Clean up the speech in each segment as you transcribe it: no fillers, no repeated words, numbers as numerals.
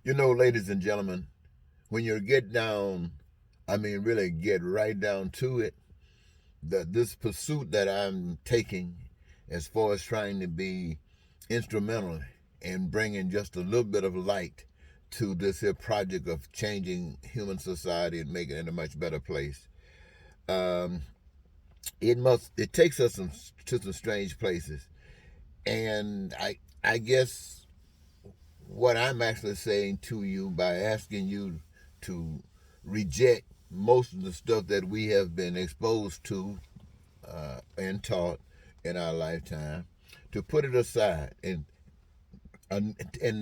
Ladies and gentlemen, when you get down, really get right down to it, this pursuit that I'm taking as far as trying to be instrumental in bringing just a little bit of light to this here project of changing human society and making it a much better place. Um, it takes us to some strange places, and I guess what I'm actually saying to you by asking you to reject most of the stuff that we have been exposed to and taught in our lifetime, to put it aside and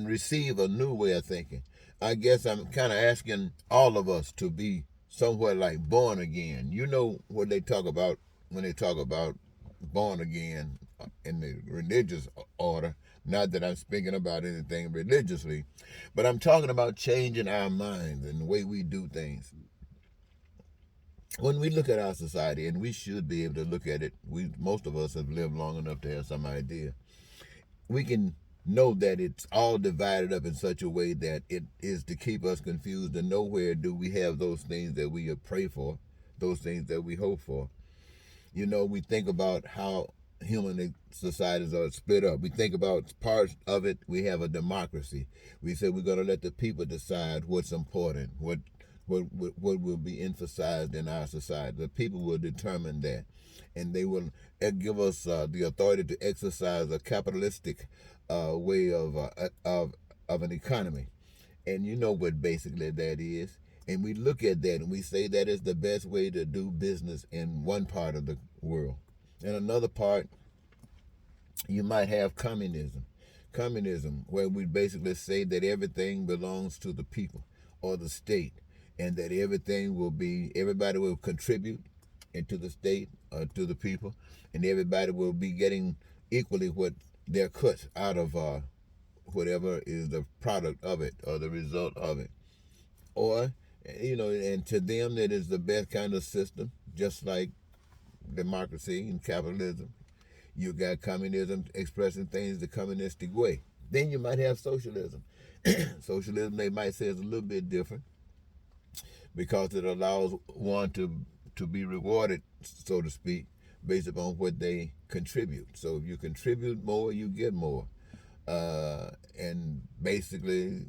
receive a new way of thinking. I guess I'm kind of asking all of us to be somewhat like born again. You know what they talk about when they talk about born again in the religious order. Not that I'm speaking about anything religiously, but I'm talking about changing our minds and the way we do things. When we look at our society, and we should be able to look at it, most of us have lived long enough to have some idea. We can know that it's all divided up in such a way that it is to keep us confused, and nowhere do we have those things that we pray for, those things that we hope for. We think about how human societies are split up. We think about parts of it. We have a democracy. We say we're going to let the people decide what's important, what will be emphasized in our society. The people will determine that, and they will give us the authority to exercise a capitalistic way of an economy. And you know what basically that is. And we look at that and we say that is the best way to do business in one part of the world. In another part, you might have communism. Communism, where we basically say that everything belongs to the people or the state, and that everybody will contribute into the state or to the people, and everybody will be getting equally what their cuts out of whatever is the product of it or the result of it. Or, and to them, that is the best kind of system, just like democracy and capitalism. You got communism expressing things the communistic way. Then you might have socialism. Socialism, they might say, is a little bit different because it allows one to be rewarded, so to speak, based upon what they contribute. So if you contribute more, you get more. And basically,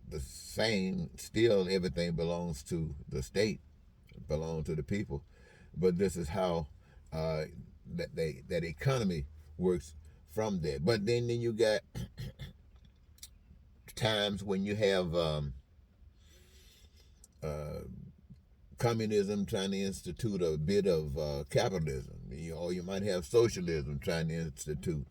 the same, still everything belongs to the state, belongs to the people. But this is how that economy works from there. But then you got times when you have uh, communism trying to institute a bit of capitalism, or you might have socialism trying to institute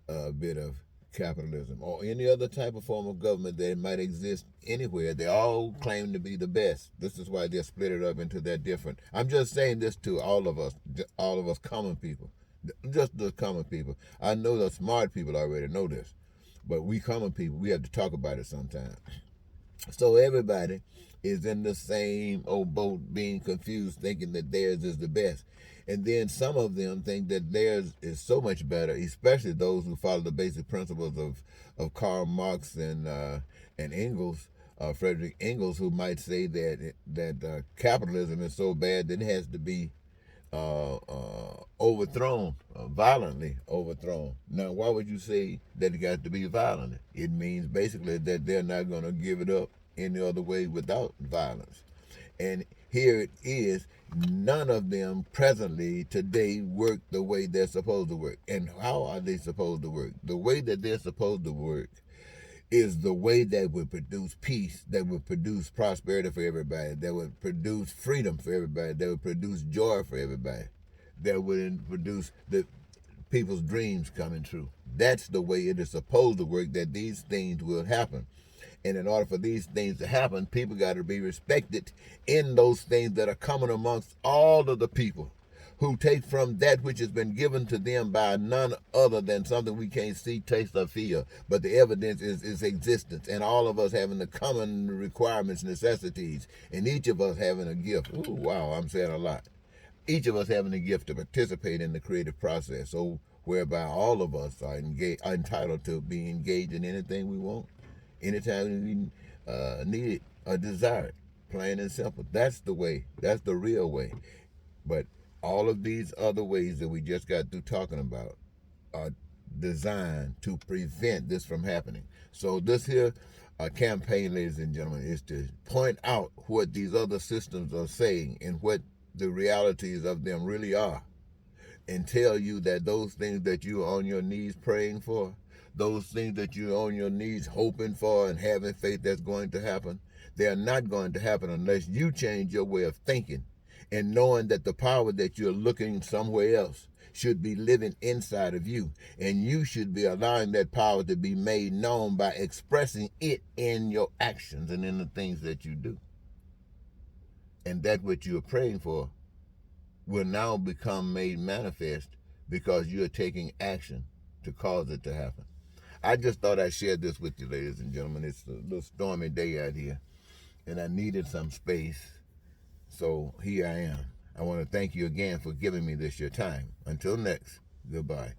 a bit of capitalism, or any other type of form of government that might exist anywhere. They all claim to be the best. This is why they're split it up into that different. I'm just saying this to all of us common people, just the common people. I know the smart people already know this, but we common people, we have to talk about it sometime. So everybody is in the same old boat, being confused, thinking that theirs is the best. And then some of them think that theirs is so much better, especially those who follow the basic principles of Karl Marx and Engels, Frederick Engels, who might say that capitalism is so bad that it has to be overthrown, violently overthrown. Now, why would you say that it got to be violent? It means basically that they're not going to give it up any other way without violence. And here it is, none of them presently today work the way they're supposed to work. And how are they supposed to work? The way that they're supposed to work is the way that would produce peace, that would produce prosperity for everybody, that would produce freedom for everybody, that would produce joy for everybody, that would produce the people's dreams coming true. That's the way it is supposed to work, that these things will happen. And in order for these things to happen, people got to be respected in those things that are common amongst all of the people, who take from that which has been given to them by none other than something we can't see, taste, or feel. But the evidence is existence, and all of us having the common requirements, necessities, and each of us having a gift. Ooh, wow, I'm saying a lot. Each of us having a gift to participate in the creative process, so whereby all of us are entitled to be engaged in anything we want, anytime need it or desire it. Plain and simple. That's the way. That's the real way. But all of these other ways that we just got through talking about are designed to prevent this from happening. So this here campaign, ladies and gentlemen, is to point out what these other systems are saying and what the realities of them really are, and tell you that those things that you're on your knees praying for, those things that you're on your knees hoping for and having faith that's going to happen, they are not going to happen unless you change your way of thinking and knowing that the power that you're looking somewhere else should be living inside of you, and you should be allowing that power to be made known by expressing it in your actions and in the things that you do. And that what you're praying for will now become made manifest because you're taking action to cause it to happen. I just thought I'd share this with you, ladies and gentlemen. It's a little stormy day out here, and I needed some space, so here I am. I want to thank you again for giving me this your time. Until next, goodbye.